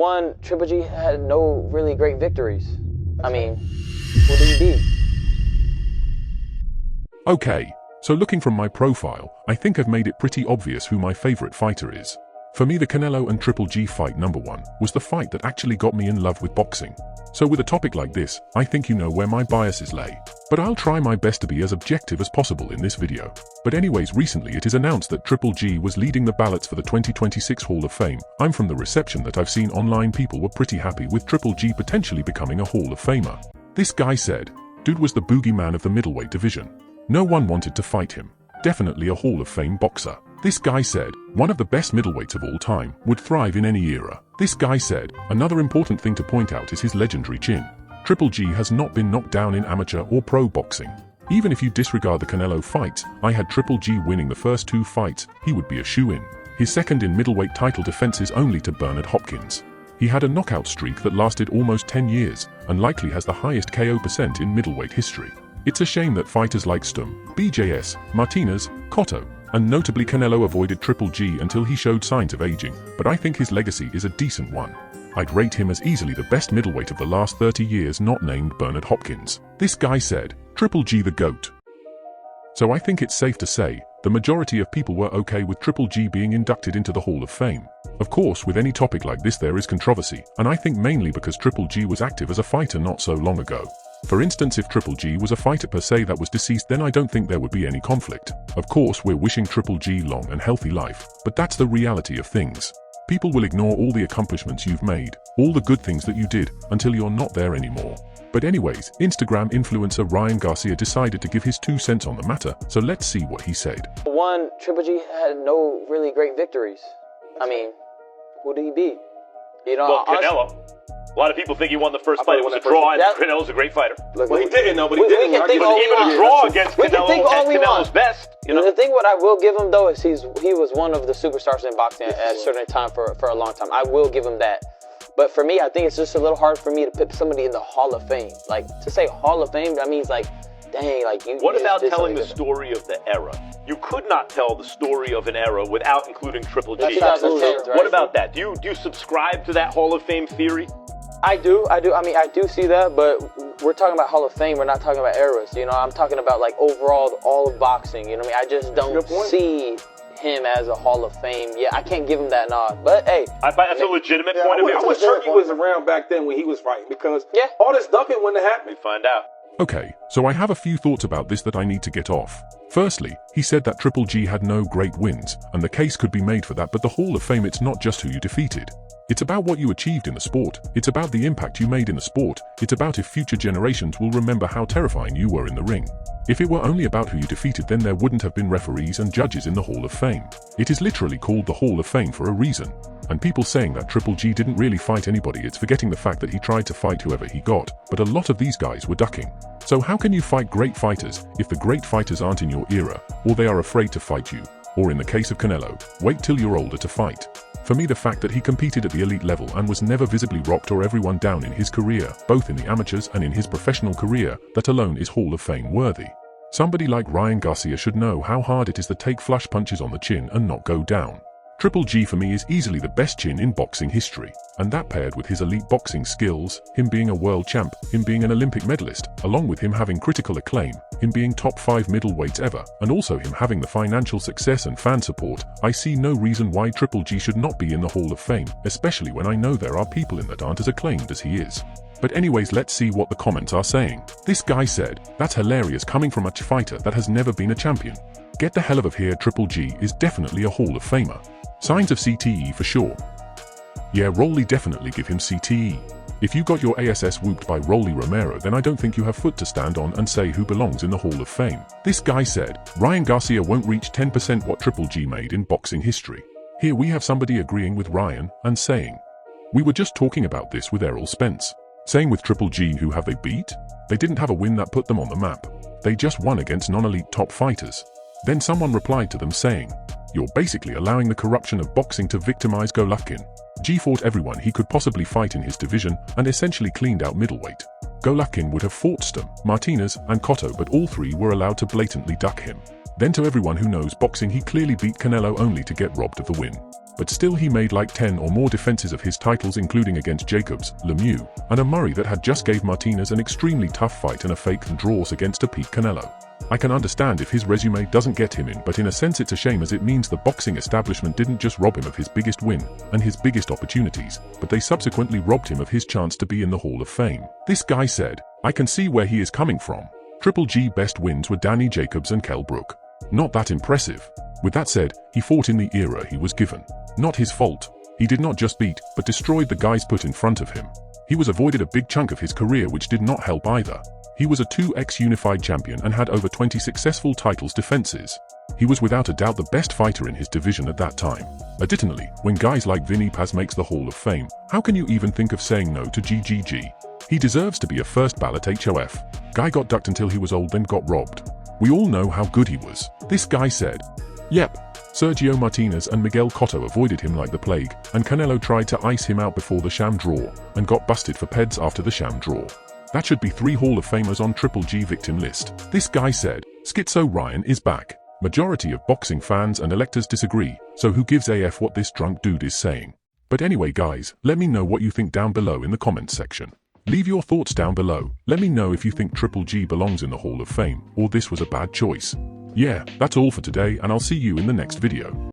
one, Triple G had no really great victories. I mean, who did he beat? Okay, so looking from my profile, I think I've made it pretty obvious who my favorite fighter is. For me, the Canelo and Triple G fight #1 was the fight that actually got me in love with boxing. So with a topic like this, I think you know where my biases lay. But I'll try my best to be as objective as possible in this video. But anyways, recently it is announced that Triple G was leading the ballots for the 2026 Hall of Fame. I'm from the reception that I've seen online, people were pretty happy with Triple G potentially becoming a Hall of Famer. This guy said, dude was the boogeyman of the middleweight division. No one wanted to fight him. Definitely a Hall of Fame boxer. This guy said, one of the best middleweights of all time, would thrive in any era. This guy said, another important thing to point out is his legendary chin. Triple G has not been knocked down in amateur or pro boxing. Even if you disregard the Canelo fights, I had Triple G winning the first 2 fights, he would be a shoo-in. His second in middleweight title defenses only to Bernard Hopkins. He had a knockout streak that lasted almost 10 years, and likely has the highest KO % in middleweight history. It's a shame that fighters like Stum, BJS, Martinez, Cotto, and notably Canelo avoided Triple G until he showed signs of aging, but I think his legacy is a decent one. I'd rate him as easily the best middleweight of the last 30 years, not named Bernard Hopkins. This guy said, Triple G the GOAT. So I think it's safe to say, the majority of people were okay with Triple G being inducted into the Hall of Fame. Of course, with any topic like this there is controversy, and I think mainly because Triple G was active as a fighter not so long ago. For instance, if Triple G was a fighter per se that was deceased, then I don't think there would be any conflict. Of course, we're wishing Triple G long and healthy life, but that's the reality of things. People will ignore all the accomplishments you've made, all the good things that you did, until you're not there anymore. But anyways, Instagram influencer Ryan Garcia decided to give his 2 cents on the matter, so let's see what he said. One, Triple G had no really great victories. I mean, who did he beat? You know, well, Canelo. A lot of people think he won the first fight. It was a draw, and Canelo's a great fighter. Well, he didn't, though, but he didn't. But even a draw against Canelo at Canelo's best. You know? The thing what I will give him, though, is he was one of the superstars in boxing at a certain time for a long time. I will give him that. But for me, I think it's just a little hard for me to put somebody in the Hall of Fame. Like, to say Hall of Fame, that means like, dang, like you. What about telling the story of the era? You could not tell the story of an era without including Triple G. That's right? What about that? Do you subscribe to that Hall of Fame theory? I do. I mean, I do see that, but we're talking about Hall of Fame. We're not talking about eras. You know, I'm talking about like overall all of boxing. You know what I mean? I just don't see him as a Hall of Fame. Yeah, I can't give him that nod. But hey, I find that's a legitimate point of view. I was sure he was around back then when he was fighting, because all this ducking wouldn't have happened. We find out. Okay, so I have a few thoughts about this that I need to get off. Firstly, he said that Triple G had no great wins, and the case could be made for that, but the Hall of Fame, it's not just who you defeated. It's about what you achieved in the sport. It's about the impact you made in the sport. It's about if future generations will remember how terrifying you were in the ring. If it were only about who you defeated, then there wouldn't have been referees and judges in the Hall of Fame. It is literally called the Hall of Fame for a reason. And people saying that Triple G didn't really fight anybody, it's forgetting the fact that he tried to fight whoever he got, but a lot of these guys were ducking. So how can you fight great fighters if the great fighters aren't in your era, or they are afraid to fight you? Or in the case of Canelo, wait till you're older to fight. For me, the fact that he competed at the elite level and was never visibly rocked or everyone down in his career, both in the amateurs and in his professional career, that alone is Hall of Fame worthy. Somebody like Ryan Garcia should know how hard it is to take flush punches on the chin and not go down. Triple G for me is easily the best chin in boxing history, and that paired with his elite boxing skills, him being a world champ, him being an Olympic medalist, along with him having critical acclaim, him being top 5 middleweights ever, and also him having the financial success and fan support, I see no reason why Triple G should not be in the Hall of Fame, especially when I know there are people in that aren't as acclaimed as he is. But anyways, let's see what the comments are saying. This guy said, that's hilarious coming from a fighter that has never been a champion. Get the hell out of here, Triple G is definitely a Hall of Famer. Signs of CTE for sure. Yeah, Rolly definitely give him CTE. If you got your ASS whooped by Rolly Romero, then I don't think you have foot to stand on and say who belongs in the Hall of Fame. This guy said, Ryan Garcia won't reach 10% what Triple G made in boxing history. Here we have somebody agreeing with Ryan and saying, we were just talking about this with Errol Spence. Same with Triple G, who have they beat? They didn't have a win that put them on the map. They just won against non-elite top fighters. Then someone replied to them saying, you're basically allowing the corruption of boxing to victimize Golovkin. G fought everyone he could possibly fight in his division and essentially cleaned out middleweight. Golovkin would have fought Stum, Martinez, and Cotto, but all 3 were allowed to blatantly duck him. Then to everyone who knows boxing, he clearly beat Canelo only to get robbed of the win. but still he made like 10 or more defenses of his titles, including against Jacobs, Lemieux, and a Murray that had just gave Martinez an extremely tough fight and a fake draws against a peak Canelo. I can understand if his resume doesn't get him in, but in a sense it's a shame, as it means the boxing establishment didn't just rob him of his biggest win and his biggest opportunities, but they subsequently robbed him of his chance to be in the Hall of Fame. This guy said, "I can see where he is coming from. Triple G best wins were Danny Jacobs and Kell Brook. Not that impressive." With that said, he fought in the era he was given. Not his fault. He did not just beat, but destroyed the guys put in front of him. He was avoided a big chunk of his career, which did not help either. He was a 2x unified champion and had over 20 successful titles defenses. He was without a doubt the best fighter in his division at that time. Additionally, when guys like Vinny Paz makes the Hall of Fame, how can you even think of saying no to GGG? He deserves to be a first ballot HOF. Guy got ducked until he was old, then got robbed. We all know how good he was. This guy said, "Yep, Sergio Martinez and Miguel Cotto avoided him like the plague, and Canelo tried to ice him out before the sham draw, and got busted for peds after the sham draw. That should be 3 Hall of Famers on Triple G victim list." This guy said, "Schizo Ryan is back. Majority of boxing fans and electors disagree, so who gives AF what this drunk dude is saying?" But anyway guys, let me know what you think down below in the comments section. Leave your thoughts down below. Let me know if you think Triple G belongs in the Hall of Fame, or this was a bad choice. Yeah, that's all for today, and I'll see you in the next video.